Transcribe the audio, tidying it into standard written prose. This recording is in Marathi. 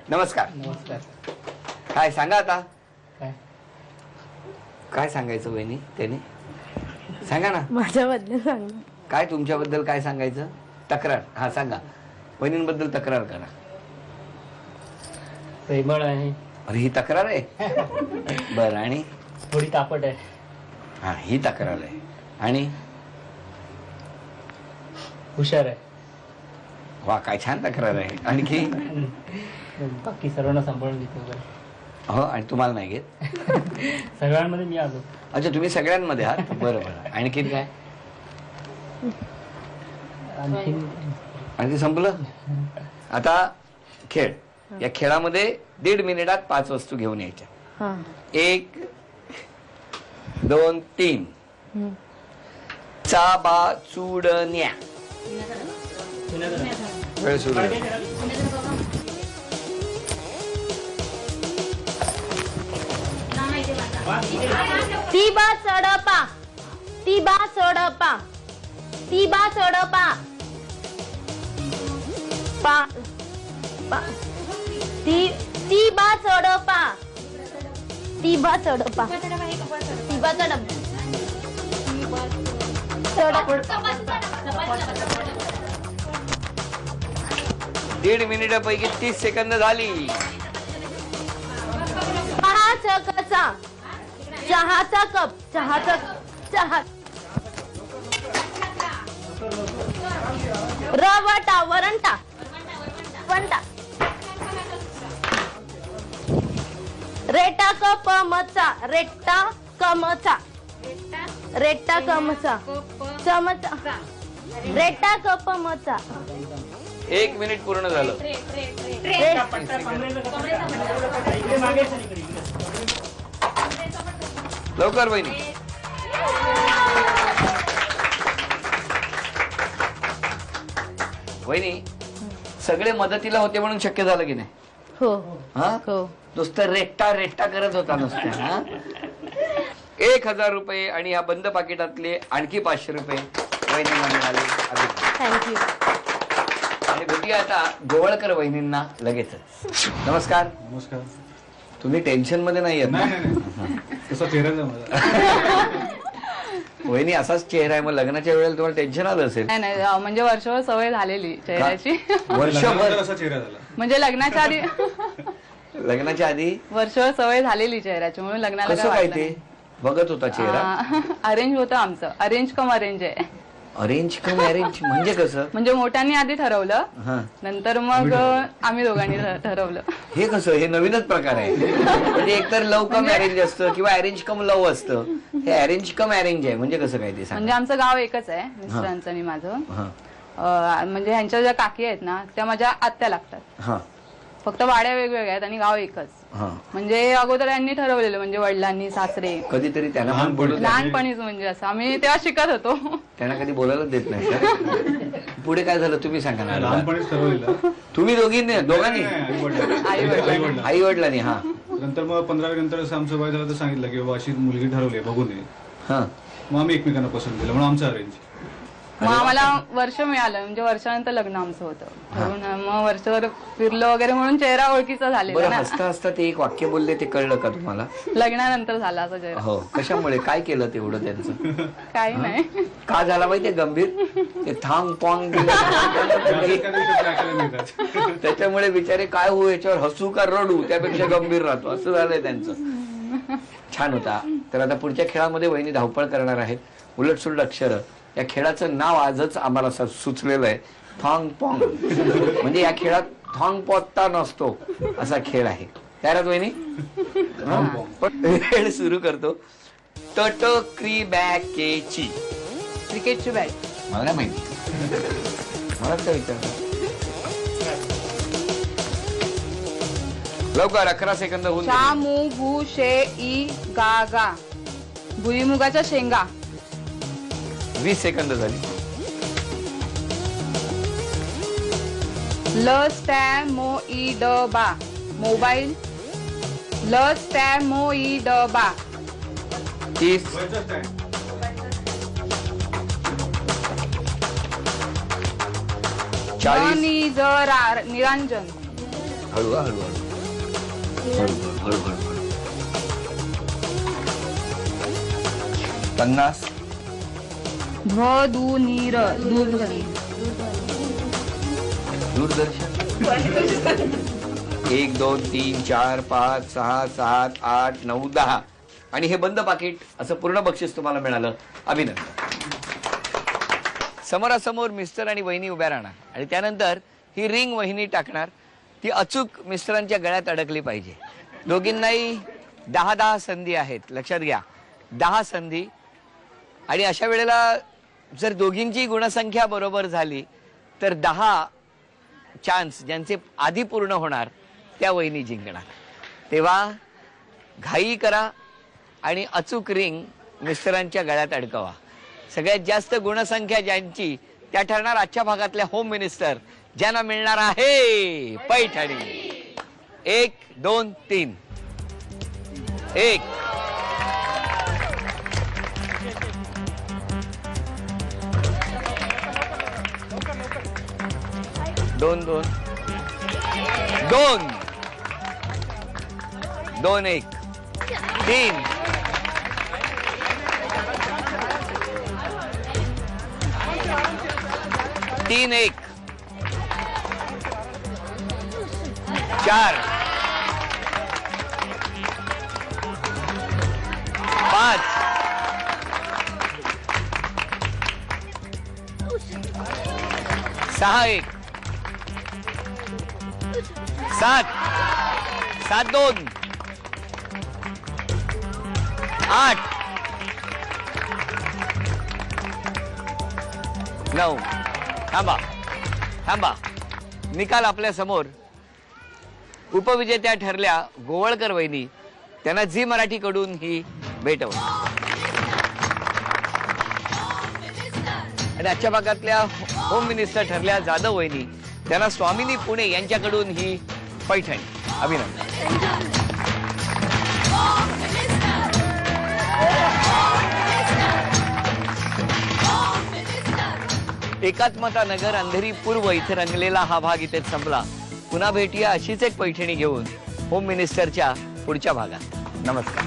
नमस्कार. नमस्कार. काय सांगा आता. काय काय सांगायचं वहिनी त्याने सांगा ना. माझ्याबद्दल सांग. काय तुमच्याबद्दल काय सांगायचं. तक्रार. हा सांगा. वहिनींबद्दल तक्रार करा. प्रेमळ आहे. अरे ही तक्रार आहे. बर आणि थोडी तापट आहे. हा ही तक्रार आहे. आणि हुशार आहे. वा काय छान तक्रार आहे. आणखी बाकी सर्वांना सांभाळून घेतो वगैरे. हो आणि तुम्हाला नाही घेत. सगळ्यांमध्ये मी आलो. अच्छा तुम्ही सगळ्यांमध्ये आहात. बरं बरं. आणखीन काय. आणखी संपलं. आता खेळ. या खेळामध्ये 1.5 मिनिटात 5 वस्तू घेऊन यायच्या. 1 2 3 चाबा चुडण्या. वेळ सुरू आहे. तिबा चढपा. तिबा चढपा. तिबा चढपा. पा पा तिबा चढपा. तिबा चढपा. तिबा चढप. 1.5 मिनिटापैकी 30 सेकंद झाली. चहाचा कचा. चहाचा कप. चहाचा चहा. रवटा. वरंटा. वंटा. रेटा कपमचा. रेटा कमचा. रेटा कमचा. चमचा. रेटा कपमचा. 1 मिनिट पूर्ण झालं. लवकर बहिणी. वहिनी सगळे मदतीला होते म्हणून शक्य झालं की नाही. हो हा हो. नुसतं रेट्टा रेट्टा करत होता नुसतं. हा 1000 रुपये आणि या बंद पाकिटातले आणखी 500 रुपये वहिनींना मिळाले. थँक्यू. आणि भेटूया आता गोवळकर वहिनींना लगेचच. नमस्कार. नमस्कार. तुम्ही टेन्शन मध्ये नाही आहेत ना. कसा चेहरा माझा. वहिनी असाच चेहरा आहे. मग लग्नाच्या वेळेला तुम्हाला टेन्शन आलं असेल. नाही नाही म्हणजे वर्षभर सवय झालेली चेहऱ्याची. वर्षभर कसा चेहरा झाला. म्हणजे लग्नाच्या आधी लग्नाच्या आधी वर्षभर सवय झालेली चेहऱ्याची म्हणून लग्नाला कसं काय ते बघत होता चेहरा. अरेंज होतं आमचं. अरेंज कम अरेंज आहे. अरेंज कम अरेंज म्हणजे कसं. म्हणजे मोठ्यांनी आधी ठरवलं हा नंतर मग आम्ही दोघांनी ठरवलं. हे कसं. हे नवीनच प्रकार आहे. म्हणजे एकतर लव कम अरेंज असतं किंवा अरेंज कम लव असतं. हे अरेंज कम अरेंज आहे म्हणजे कसं काय ते सांग. म्हणजे आमचं गाव एकच आहे मिस्टरांचं आणि माझं. म्हणजे ह्यांच्या ज्या काकी आहेत ना त्या माझ्या आत्या लागतात. हा फक्त वाड्या वेगवेगळ्या आहेत आणि गाव एकच. हा म्हणजे अगोदर यांनी ठरवलेलं म्हणजे वडिलांनी सासरे कधीतरी त्यांना पण बोलू द्या. लहानपणीच म्हणजे असं आम्ही तेव्हा शिकत होतो. त्यांना कधी बोलायला देत नाही का? पुढे काय झालं तुम्ही सांगा ना. लहानपणीच ठरवलेलं. तुम्ही दोघांनी आई वडिलांनी. हा नंतर मग 15 नंतर आमचं वय झालं तर सांगितलं की बाबा अशी मुलगी ठरवली बघून ये. हा मग आम्ही एकमेकांना पसंत केलं म्हणून आमचं अरेंज. मग आम्हाला वर्ष मिळालं म्हणजे वर्षानंतर लग्न आमचं होतं. म्हणून मग वर्षभर फिरलो वगैरे म्हणून चेहरा ओळखीचा झालेला बरं. ना. हसता हसता ते एक वाक्य बोलले ते कळलं का तुम्हाला. लग्नानंतर झाला असा चेहरा. हो कशामुळे काय केलं तेवढं त्यांचं. काही नाही. का झाला माहितीये गंभीर. ते थांग पॉंग त्याच्यामुळे बिचारे काय होऊ याच्यावर हसू का रडू त्यापेक्षा गंभीर राहतो असं झालंय त्यांचं. छान होता. तर आता पुढच्या खेळामध्ये वहिनी धावपळ करणार आहेत. उलटसुलट अक्षर. या खेळाचं नाव आजच आम्हाला सुचलेलं आहे. थांग पॉंग. म्हणजे या खेळात थांग पॉत्ता नसतो असा खेळ आहे. तयार वहिनी. खेळ सुरू करतो. टट क्रीबॅकेची. क्रिकेटची बॅट. मला नाही माहिती. मला काय विचारतो. लवकर 11 सेकंद होऊन गेले. चा मू गु शे ई गा गा. भुईमुगाच्या शेंगा. 20 सेकंद झाली. ल स्टॅ मो ई ड बा. मोबाईल. ल स्टॅ मो ई ड बा. 30 40 निरंजन. हळू हळू हळू हळू हळू हळू. पन्नास. नीर दूरदर्शन. 1 2 3 4 5 6 7 8 9 10 आणि हे बंद पाकिट असं पूर्ण बक्षीस तुम्हाला मिळालं. अभिनंदन. समोरासमोर मिस्टर आणि वहिनी उभ्या राहणार आणि त्यानंतर ही रिंग वहिनी टाकणार. ती अचूक मिस्टरांच्या गळ्यात अडकली पाहिजे. दोघींनाही 10 संधी आहेत. लक्षात घ्या, 10 संधी. आणि अशा वेळेला जर दोघींची गुणसंख्या बरोबर झाली तर 10 चान्स ज्यांचे आधी पूर्ण होणार त्या वहिनी जिंकणार. तेव्हा घाई करा आणि अचूक रिंग मिस्टरांच्या गळ्यात अडकवा. सगळ्यात जास्त गुणसंख्या ज्यांची त्या ठरणार आजच्या भागातल्या होम मिनिस्टर, ज्यांना मिळणार आहे पैठणी. 1 2 3. 1 2 2 2 2 1 3 3 1 4 5 6 1 7 7 2 8 9. थांबा थांबा. निकाल आपल्या समोर. उपविजेत्या ठरल्या गोवळकर वहिनी. त्यांना झी मराठी कडून ही भेट होती. आणि आजच्या भागातल्या होम मिनिस्टर ठरल्या जाधव वहिनी. त्यांना स्वामिनी पुणे यांच्याकडून ही पैठणी. अभिनंदन. एकात्मता नगर अंधेरी पूर्व इथे रंगलेला हा भाग इथेच संपला. पुन्हा भेटूया अशीच एक पैठणी घेऊन होम मिनिस्टरच्या पुढच्या भागात. नमस्कार.